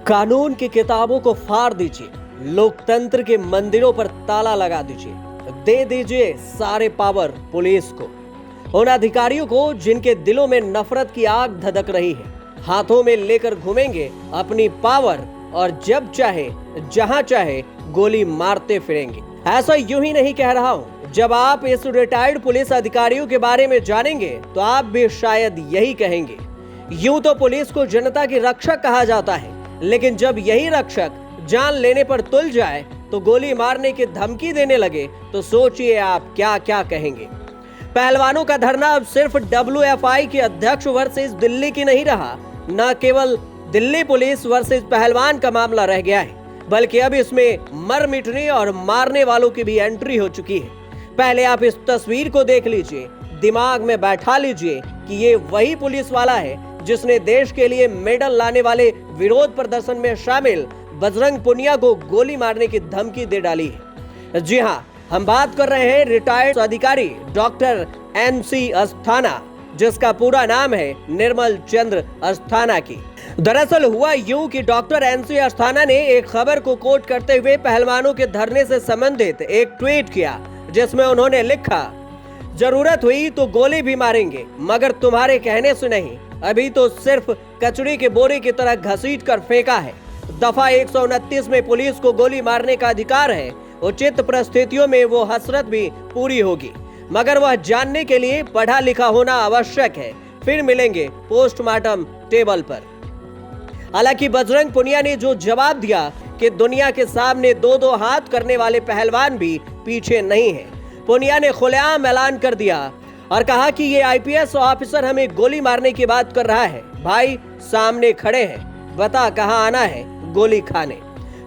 कानून की किताबों को फाड़ दीजिए, लोकतंत्र के मंदिरों पर ताला लगा दीजिए, दे दीजिए सारे पावर पुलिस को, उन अधिकारियों को जिनके दिलों में नफरत की आग धधक रही है। हाथों में लेकर घूमेंगे अपनी पावर और जब चाहे जहां चाहे गोली मारते फिरेंगे। ऐसा यूं ही नहीं कह रहा हूं। जब आप इस रिटायर्ड पुलिस अधिकारियों के बारे में जानेंगे तो आप भी शायद यही कहेंगे। यूं तो पुलिस को जनता की रक्षक कहा जाता है, लेकिन जब यही रक्षक जान लेने पर तुल जाए तो गोली मारने की धमकी देने लगे तो सोचिए आप क्या क्या कहेंगे। पहलवानों का धरना अब सिर्फ WFI के अध्यक्ष वर्सेस दिल्ली की नहीं रहा। न केवल दिल्ली पुलिस वर्सेस पहलवान का मामला रह गया है, बल्कि अब इसमें मर मिटने और मारने वालों की भी एंट्री हो चुकी है। पहले आप इस तस्वीर को देख लीजिए, दिमाग में बैठा लीजिए कि ये वही पुलिस वाला है जिसने देश के लिए मेडल लाने वाले विरोध प्रदर्शन में शामिल बजरंग पुनिया को गोली मारने की धमकी दे डाली है। जी हाँ, हम बात कर रहे हैं रिटायर्ड अधिकारी डॉक्टर NC अस्थाना, जिसका पूरा नाम है निर्मल चंद्र अस्थाना की। दरअसल हुआ यूं कि डॉक्टर NC अस्थाना ने एक खबर को कोट करते हुए पहलवानों के धरने से संबंधित एक ट्वीट किया, जिसमें उन्होंने लिखा, जरूरत हुई तो गोली भी मारेंगे, मगर तुम्हारे कहने से नहीं। अभी तो सिर्फ कचड़े के बोरे की तरह घसीट कर फेंका है। दफा 129 में पुलिस को गोली मारने का अधिकार है। उचित परिस्थितियों में वो हसरत भी पूरी होगी, मगर वह जानने के लिए पढ़ा लिखा होना आवश्यक है। फिर मिलेंगे पोस्टमार्टम टेबल पर। हालांकि बजरंग पुनिया ने जो जवाब दिया कि दुनिया के सामने दो दो हाथ करने वाले पहलवान भी पीछे नहीं है। पुनिया ने खुलेआम ऐलान कर दिया और कहा कि ये IPS ऑफिसर हमें गोली मारने की बात कर रहा है। भाई सामने खड़े हैं, बता कहां आना है गोली खाने।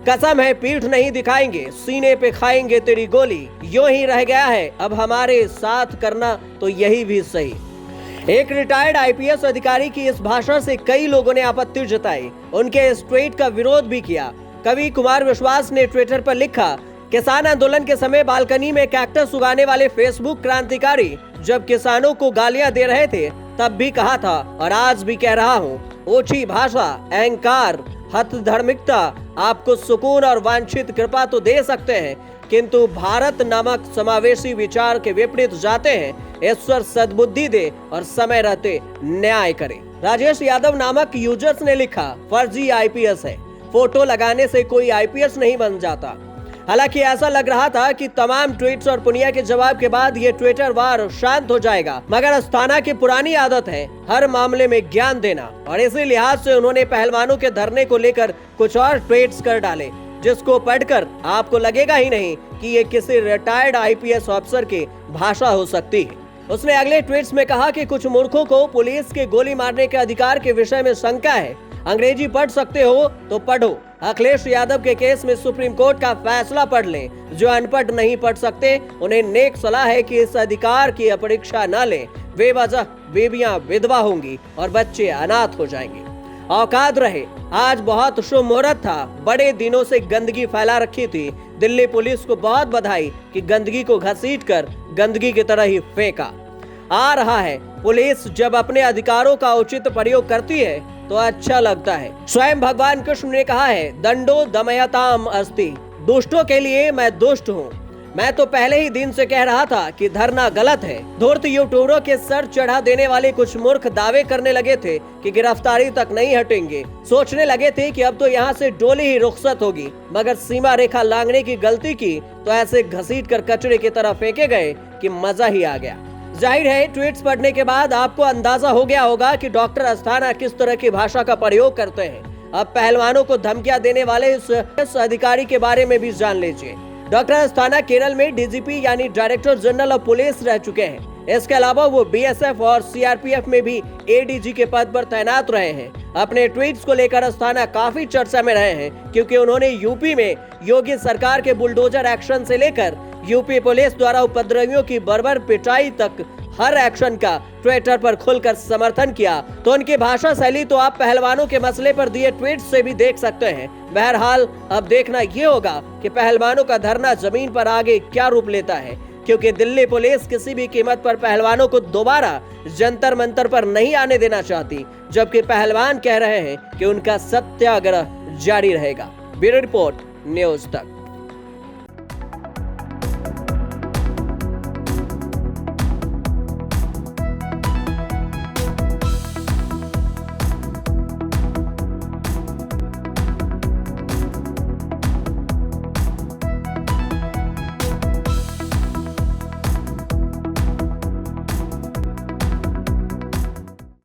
कसम है पीठ नहीं दिखाएंगे, सीने पे खाएंगे तेरी गोली। यूं ही रह गया है अब हमारे साथ करना तो यही भी सही। एक रिटायर्ड IPS अधिकारी की इस भाषण से कई लोगों ने आपत्ति जताई, उनके इस ट्वीट का विरोध भी किया। कवि कुमार विश्वास ने ट्विटर पर लिखा, किसान आंदोलन के समय बालकनी में कैक्टस उगाने वाले फेसबुक क्रांतिकारी जब किसानों को गालियां दे रहे थे तब भी कहा था और आज भी कह रहा हूँ, ओछी भाषा, अहंकार, हतधर्मिकता आपको सुकून और वांछित कृपा तो दे सकते हैं, किंतु भारत नामक समावेशी विचार के विपरीत जाते हैं। ईश्वर सद्बुद्धि दे और समय रहते न्याय करे। राजेश यादव नामक यूजर्स ने लिखा, फर्जी IPS है, फोटो लगाने से कोई IPS नहीं बन जाता। हालांकि ऐसा लग रहा था कि तमाम ट्वीट्स और पुनिया के जवाब के बाद ये ट्विटर वार शांत हो जाएगा, मगर अस्थाना की पुरानी आदत है हर मामले में ज्ञान देना, और इसी लिहाज से उन्होंने पहलवानों के धरने को लेकर कुछ और ट्वीट्स कर डाले, जिसको पढ़कर आपको लगेगा ही नहीं कि ये किसी रिटायर्ड IPS ऑफिसर की भाषा हो सकती है। उसने अगले ट्वीट्स में कहा कि कुछ मूर्खों को पुलिस के गोली मारने के अधिकार के विषय में शंका है। अंग्रेजी पढ़ सकते हो तो पढ़ो। अखिलेश यादव के केस में सुप्रीम कोर्ट का फैसला पढ़ लें। जो अनपढ़ नहीं पढ़ सकते उन्हें नेक सलाह है कि इस अधिकार की अपरीक्षा न लें। बेवजह बेबियां विधवा होंगी और बच्चे अनाथ हो जाएंगे। औकात रहे। आज बहुत शुभ मुहूर्त था। बड़े दिनों से गंदगी फैला रखी थी। दिल्ली पुलिस को बहुत बधाई कि गंदगी को घसीट कर गंदगी की तरह ही फेंका। आ रहा है पुलिस जब अपने अधिकारों का उचित प्रयोग करती है तो अच्छा लगता है। स्वयं भगवान कृष्ण ने कहा है, दंडो दमयताम अस्ति, दुष्टों के लिए मैं दुष्ट हूँ। मैं तो पहले ही दिन से कह रहा था कि धरना गलत है। धूर्त यूट्यूबरों के सर चढ़ा देने वाले कुछ मूर्ख दावे करने लगे थे कि गिरफ्तारी तक नहीं हटेंगे। सोचने लगे थे कि अब तो यहाँ से डोली ही रुखसत होगी, मगर सीमा रेखा लांघने की गलती की तो ऐसे घसीट कर कचरे की तरह फेंके गए कि मजा ही आ गया। जाहिर है ट्वीट्स पढ़ने के बाद आपको अंदाजा हो गया होगा कि डॉक्टर अस्थाना किस तरह की भाषा का प्रयोग करते हैं। अब पहलवानों को धमकियां देने वाले इस अधिकारी के बारे में भी जान लीजिए। डॉक्टर अस्थाना केरल में DGP यानी डायरेक्टर जनरल ऑफ पुलिस रह चुके हैं। इसके अलावा वो BSF और CRPF में भी ADG के पद पर तैनात रहे हैं। अपने ट्वीट्स को लेकर अस्थाना काफी चर्चा में रहे हैं, क्योंकि उन्होंने यूपी में योगी सरकार के बुलडोजर एक्शन से लेकर यूपी पुलिस द्वारा उपद्रवियों की बर्बर पिटाई तक हर एक्शन का ट्विटर पर खुलकर समर्थन किया। तो उनकी भाषा शैली तो आप पहलवानों के मसले पर दिए ट्वीट से भी देख सकते हैं। बहरहाल अब देखना ये होगा कि पहलवानों का धरना जमीन पर आगे क्या रूप लेता है, क्योंकि दिल्ली पुलिस किसी भी कीमत पर पहलवानों को दोबारा जंतर मंतर पर नहीं आने देना चाहती, जबकि पहलवान कह रहे हैं कि उनका सत्याग्रह जारी रहेगा। ब्यूरो रिपोर्ट, न्यूज तक।